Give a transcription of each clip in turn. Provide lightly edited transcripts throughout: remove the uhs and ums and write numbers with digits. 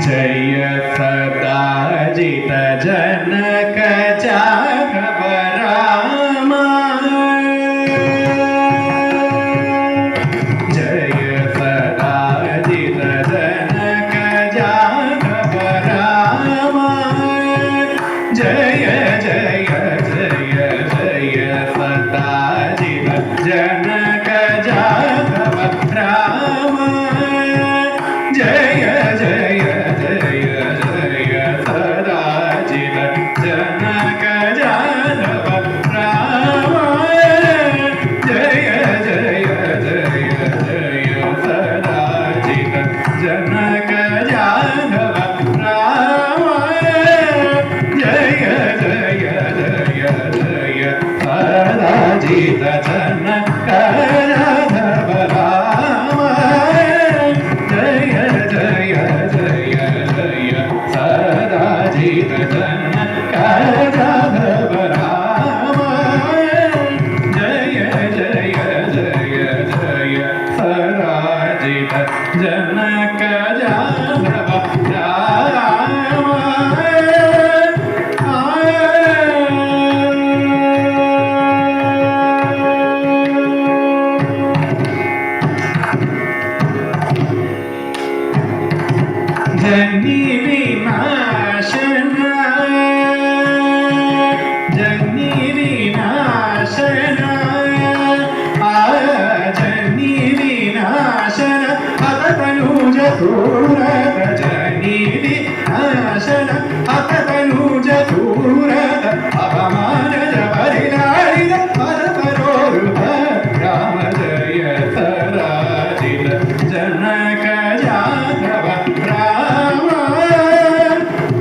जय सदाजित जनक जाघव राम जय सदाजित जनक जाघव राम जय जय जय जय सदाजित जनक जाघव राम जय जय जय जय सदाजित जनक जाघव राम जय जय जय जय सदाजित जनक जाघव राम जय जय जय जय सदाजित जनक जाघव राम जय जय जय जय सदाजित जनक जाघव राम जय जय जय जय सदाजित जनक जाघव राम जनी विनाशन जनी विनाशन जनी विनाशन अतनुज सूरत जनी विनाशन अतनुज सूरत अपमान जबरिलारिद परपरोरुह राम जय सदाजित जनक जाघव राम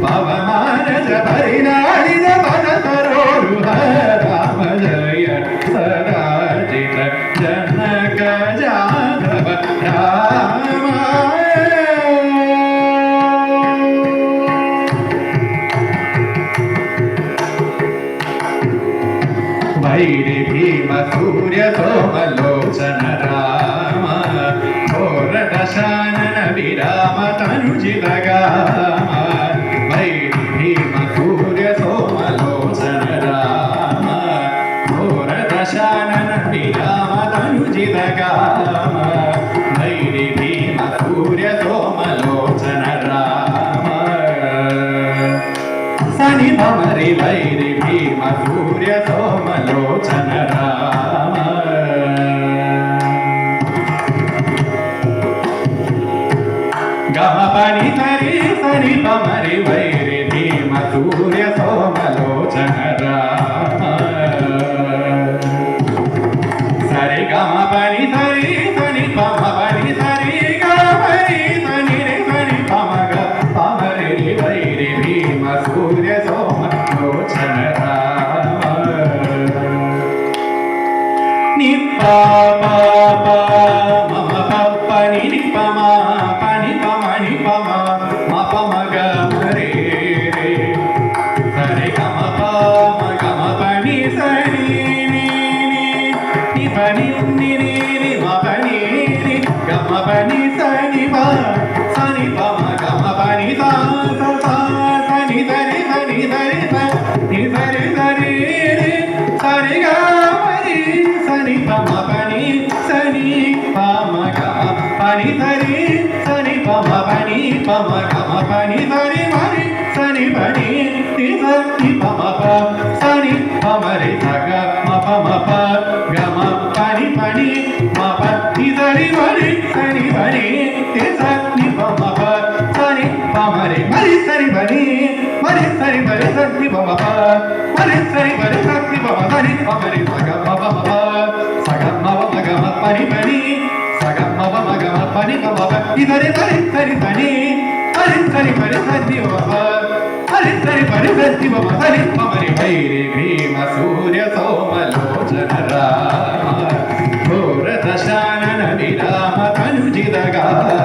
पवमान जबरिलारिद परपरोरुह राम जय सदाजित जनक जाघव राम वैरि भीम सूर्य सोमलोचन राम घोर दशानन विराम तनुजित गाम वैरि भीम सूर्य सोमलोचन राम घोर दशानन विराम तनुजित गाम वैरि भीम सूर्य सोमलोचन राम सनि भमरि वैरि भीम सूर्य सोमलोचन राम गम पनि सरि सनि भमरि वैरि भीम सूर्य सोमलोचन राम सरि गम पनि सरि सनि पम पनि सरि गमरि सनि रे सनि पम ग पमरि वैरि भीम सूर्य सोमलोचन राम निपा पा पा मम पप्प नि पमा पनि पम नि पम म पम ग रे रे सरि गम पनि सरि नि नि पनि नि नि म पनि नि गम पनि सनि प सनि पम गम पनि सा सा सनि सरि सनि सरि नि सरि सरि रे सरि ग सनि पम पनि सनि पम गम पनि सरि सनि पम पनि पम गम पनि सरि मरि सनि पनि ति सनि पम प सनि पम रे ग म पम प गम पनि पनि म प ति सरि मरि सनि पनि ति सनि पम प सनि पम रे मरि सरि पनि मरि सरि मरि सनि पम प मरि सरि मरि सनि पम सनि पम रे ग म पम प सगम म ग म पनि पनि सगम म ग म पनि ग म इ सरि सरि सरि सनि मरि सरि मरि सनि प मरि सरि मरि सनि पम सनि पम रे वैरि भीम सूर्य सोमलोचन राम घोर दशानन विराम तनुजित गाम